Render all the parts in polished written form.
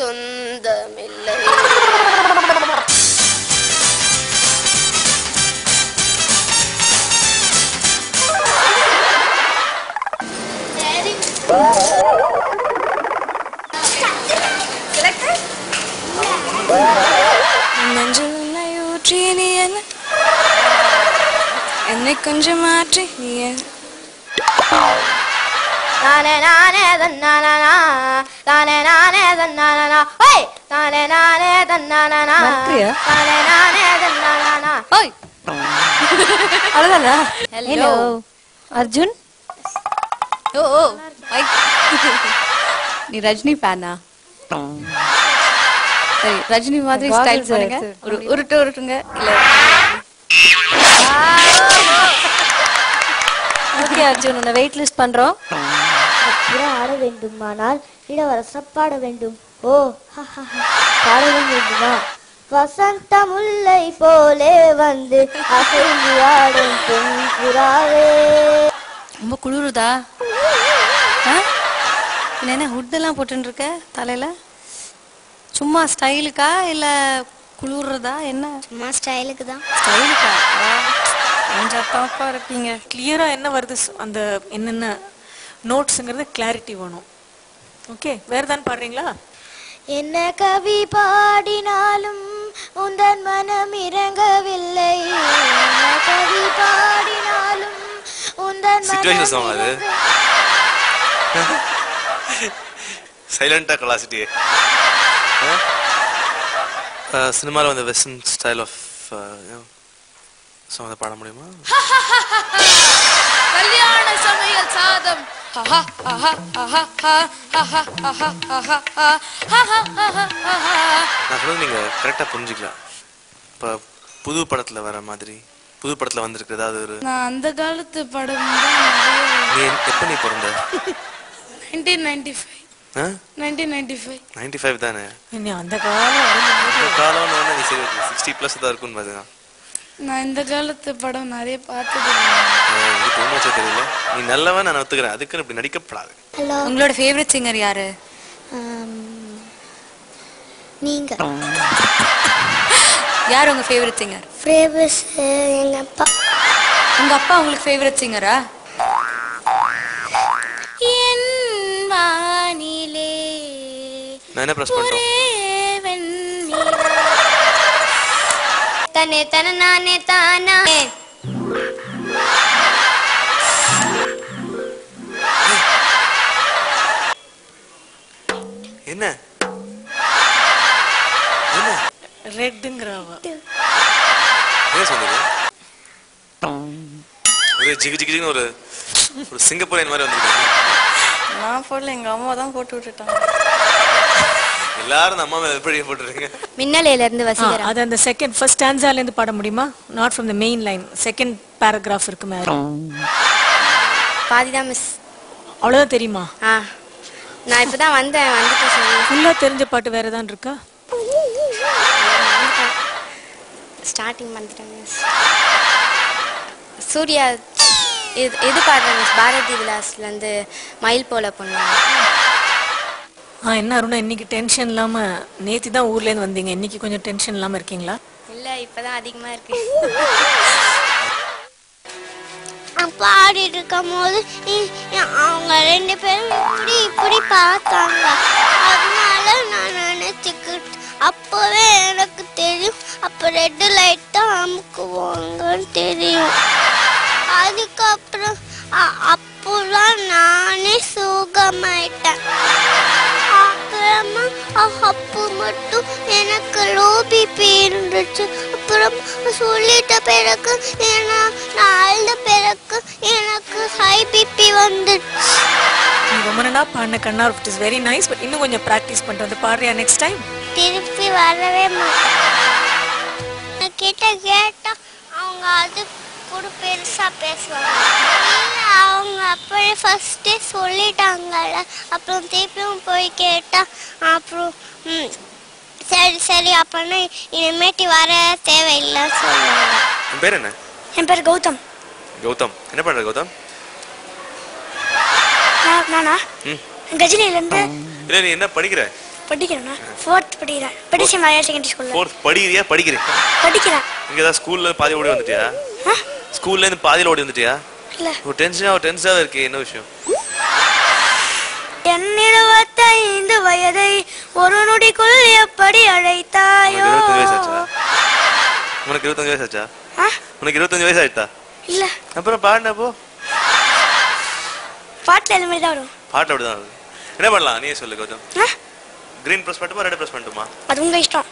சொந்தமில்லை. நெஞ்சில் ஊற்றி நீ என்ன என்னை கொஞ்சம் மாற்றி நீ தானே நானே தன்னானா தானே நானே தன்னானா ஓய் தானே நானே தன்னானா தானே நானே தன்னானா ஓய் அவ்வளவுதானா? ஹலோ அர்ஜுன். ஓ ஓ நீ ரஜினி ஃபேனா? சரி ரஜினி மாதிரி ஸ்டைல் பண்ணுங்க. ஒரு உருட்டுங்க. இல்ல ஓகே அர்ஜுன், உன்னை வெயிட் லிஸ்ட் பண்றோம். புறா ஆட வேண்டுமானால் இளவரசர் பாட வேண்டும். ஓ பாடவும் வேண்டுமா? வசந்த முல்லை போலே வந்து அசைந்து ஆடும் பெண் புறாவே. ரொம்ப குளிருதா? என்ன ஹுட் எல்லாம் போட்டு இருக்க தலையில? சும்மா ஸ்டைலுக்கா இல்ல குளிர்றதா? என்ன சும்மா ஸ்டைலுக்கு தான். ஸ்டைலுக்கா? கொஞ்சம் டாப்பா இருக்கீங்க. கிளியரா என்ன வருது அந்த என்னென்ன நோட்ஸ்ங்கிறது கிளாரிட்டி வேணும். ஓகே, வேற தான் பாடுறீங்களா? என்ன கவி பாடினாலும் உந்தன் மனம் இறங்கவில்லை. என்ன கவி பாடினாலும் உந்தன் சிச்சுவேஷன் சாங் அது. சைலண்டா கலாசிட்டி. சினிமாவில் வந்து வெஸ்டர்ன் ஸ்டைல் ஆஃப் சாங் பாட முடியுமா? கல்யாண சமையல் சாதம். நான் சொல்றது நீங்க கரெக்டா புரிஞ்சுக்கலாம். இப்போ புது படத்துல வர மாதிரி புது படத்துல வந்திருக்கு ஏதாவது ஒரு. நான் அந்த காலத்து படம் நீ எப்ப நீ பிறந்த? 1995. 95 தானே? அந்த காலம் நீ சரி 60+ தான் இருக்கும்னு பாத்துதான். நான் இந்த காலத்து படம் நிறைய பார்த்தது. தெரியல. நீ நல்லவன் நான் ஒத்துக்கிறேன். அதுக்கு இப்படி நடிக்கப்படாது. உங்களோட ஃபேவரட் சிங்கர் யாரு? நீங்க யார் உங்க ஃபேவரட் சிங்கர்? ஃபேவரட் எங்க அப்பா. உங்க அப்பா உங்களுக்கு ஃபேவரட் சிங்கரா? என் வானிலே நான் என்ன பிரஸ் பண்றோம்? தனே தன நானே தானா. என்ன ரெட்ங்கறவ என்ன சொல்லுது? ஒரு ஜிகு ஜிகுன்னு ஒரு சிங்கப்பூரியன் மாதிரி வந்திருக்காங்க. நான் போடல, எங்க அம்மா தான் போட்டு விட்டுட்டாங்க. எல்லாரும் அம்மா மேல எப்படி போட்டுருக்கீங்க? மின்னலையில இருந்து வசீகரா. அது அந்த செகண்ட் ஃபர்ஸ்ட் ஸ்டான்ஸால இருந்து பாட முடியுமா? Not from the main line. Second paragraph இருக்கு மேல. பாதிதான் மிஸ். அவ்வளவுதான் தெரியுமா? நான் இப்பதான் வந்துட்டு சரி. ஃபுல்லா தெரிஞ்ச பாட்டு வேற ஏதாவது இருக்கா? ஸ்டார்டிங் வந்துட்டேன் மிஸ். சூர்யா எது பாடுறேன் மிஸ்? பாரதி விலாஸ்ல இருந்து மயில் போல பொண்ணு. என்ன அருணா, இன்னைக்கு டென்ஷன் இல்லாம, நேத்தி தான் ஊர்ல இருந்து வந்தீங்க, இன்னைக்கு கொஞ்சம் டென்ஷன் இல்லாம இருக்கீங்களா? இல்ல இப்பதான் அதிகமா இருக்கு. பாடிட்டு இருக்கும் போது அவங்க 2 பேரும் இப்படி பார்த்தாங்க. அதனால நான் நினைச்சுக்கிட்டு அப்பவே எனக்கு தெரியும் அப்ப ரெட் லைட் தான் அமுக்குவாங்கன்னு தெரியும். அதுக்கப்புறம் அப்போதான் நானே சுகமாயிட்டேன். அப்புறமா அப்போ மட்டும் எனக்கு லோ பிபி இருந்துச்சு. அப்புறம் சொல்லிட்ட பிறகு நான் அழுத பிறகு எனக்கு ஹை பிபி வந்துச்சு. நீ ரொம்ப நல்லா பாடின கண்ணா. It is very nice. But இன்னும் கொஞ்சம் பிராக்டிஸ் பண்ணிட்டு வந்து பாடுறியா நெக்ஸ்ட் டைம்? திருப்பி வரவே மாட்டேன். கேட்டா அவங்க அது கூட பெருசா பேசுவாங்க. அவங்க அப்படியே ஃபர்ஸ்டே சொல்லிட்டாங்கல்ல. அப்புறம் திருப்பியும் போய் கேட்டா அப்புறம் சரி சரி அப்பனா இனிமேட்டு வர தேவையில்லைன்னு சொல்லுவாங்க. உன் பேர் என்ன? என் பேர் கௌதம். கௌதம் என்ன பண்ற கௌதம்? நானா கஜினில இருந்து. இல்ல நீ என்ன படிக்கிற? படிக்கிறேன்னா 4th படிக்கிறேன். பெடிஷன் ஹையர் செகண்டரி ஸ்கூல்ல. 4th படிக்கிறியா படிக்கிறேன்? படிக்கிறேன். இங்க தான் ஸ்கூல்ல பாதி ஓடி வந்துட்டியா? ஸ்கூல்ல இருந்து பாதியில ஓடி வந்துட்டியா? இல்ல. ஒரு டென்ஷனா இருக்கு. என்ன விஷயம்? என் 25 வயதை ஒரு நொடிக்குள் எப்படி அழைத்தாயோ? உனக்கு 25 வயசு ஆச்சா? உனக்கு 25 வயசு ஆயிட்டா? இல்ல. அப்புறம் பாடுனப்போ பாட்டுல எல்லாமே தான் வரும். பாட்டு அப்படிதான் வருது. என்ன பண்ணலாம் நீயே சொல்லு கௌதம். கிரீன் பிரஸ் பண்ணட்டுமா ரெட் பிரஸ் பண்ணட்டுமா? அது உங்க இஷ்டம்.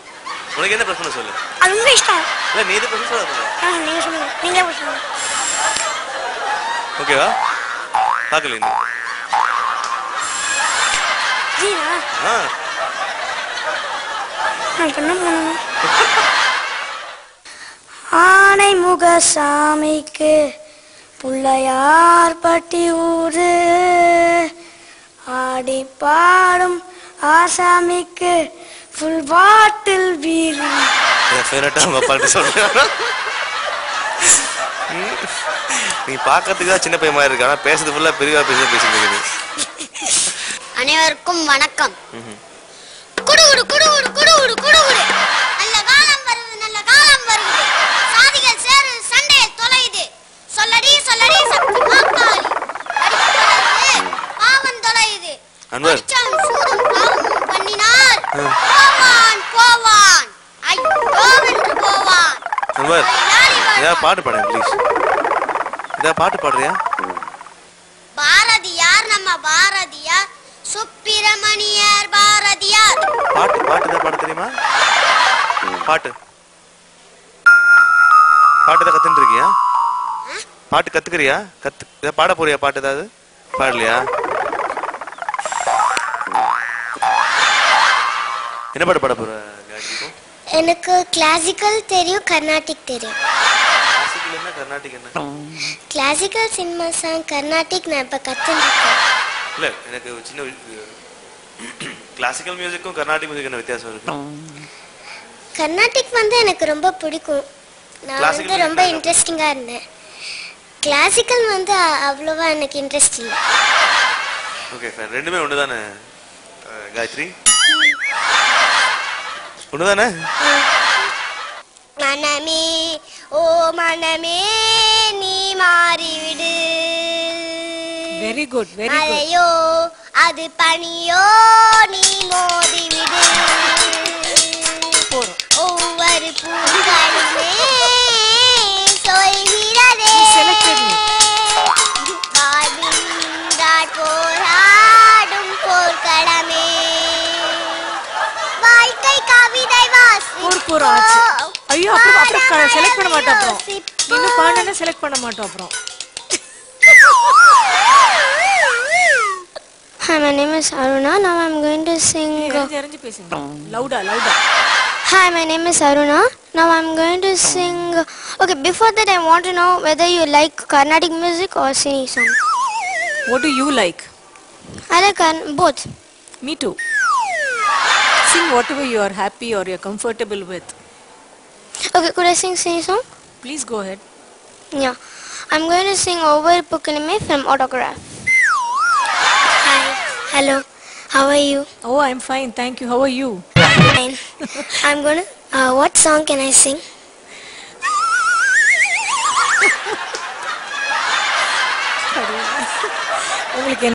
உனக்கு என்ன பிரஸ் பண்ண சொல்லு. அது உங்க இஷ்டம். இல்ல நீ எது பிரஸ் பண்ண? நீங்க சொல்லுங்க. நீங்க பிரஸ் பண்ணுங்க. ஓகேவா? பார்க்கல நீ. ஜீனா. நான் பண்ண போறேன். ஆனை முகசாமிக்கு புள்ளையார் பட்டி ஊரு ஆடி பாடும் ஆசாமிக்கு ஃபுல் பாட்டில் பீரு. நீ பார்க்கறதுக்கு தான் சின்ன பையன் மாதிரி இருக்கு, ஆனா பேசுறது ஃபுல்லா பெரியவா பேசிட்டு. அனைவருக்கும் வணக்கம். குடுகுடு குடுகுடு குடுகுடு குடுகுடு நல்ல காலம் வருது நல்ல காலம் வருது. சாதிகள் சேரு சண்டையை தொலையுது. சொல்லடி சொல்லடி சக்தி மாக்காளி அடிப்படது பாவம் தொலையுது. அன்வர் சூதம் பாவம் பண்ணினார் போவான் போவான் ஐயோ வென்று போவான். அன்வர் ஏதாவது பாட்டு பாடு ப்ளீஸ். ஏதாவது பாட்டு பாடுறியா? பாரதியார் நம்ம பாரதியார் சுப்பிரமணியர் பாரதியார். பாட்டு பாட்டு தான் பாட தெரியுமா? பாட்டு பாட்டு தான் கத்துட்டு இருக்கியா? பாட்டு கத்துக்கிறியா? பாட போறியா? பாட்டு ஏதாவது பாடலையா? என்ன பாட்டு பாட போற? எனக்கு கிளாசிக்கல் தெரியும், கர்நாடிக் தெரியும். கிளாசிக்கல் என்ன கர்நாடிக் என்ன? கிளாசிக்கல் சினிமா சாங் கர்நாடிக் நான் இப்ப கத்துக்கிட்டேன். இல்ல எனக்கு சின்ன கிளாசிக்கல் மியூசிக்கும் கர்நாடிக் மியூசிக் என்ன வித்தியாசம் இருக்கு? கர்நாடிக் வந்து எனக்கு ரொம்ப பிடிக்கும். நான் வந்து ரொம்ப இன்ட்ரெஸ்டிங்கா இருந்தேன். கிளாசிக்கல் வந்து அவ்வளவா எனக்கு இன்ட்ரெஸ்ட் இல்லை. Okay fine. ரெண்டுமே ஒண்ணுதானே காயத்ரி? ஒண்ணுதானே? மனமே ஓ மனமே நீ மாறிவிடு. Very good very good. அதையோ அது பனியோ நீ மோதிவிடு. ஒவ்வொரு பூக்களுமே சொல்கிறதே வாழ்வின்றாய் போராடும் போர்க்களமே. வாழ்க்கை கவிதை வாசிப்போம். ஐயோ அப்புறம் செலக்ட் பண்ண மாட்டோம். அப்புறம் இன்னும் பாடனா செலக்ட் பண்ண மாட்டோம். அப்புறம் Hi, my name is Aruna. Now I'm going to sing. Louder. Hi, my name is Aruna. Now I'm going to sing. Okay, before that I want to know whether you like Carnatic music or Sini song. What do you like? I like both. Me too. Sing whatever you are happy or you're comfortable with. Okay, could I sing Sini song? Please go ahead. Yeah. I'm going to sing Over Pukkalime from Autograph. Hi. Hello. How are you? Oh, I'm fine. Thank you. How are you? Fine. I'm going to... what song can I sing? உங்களுக்கு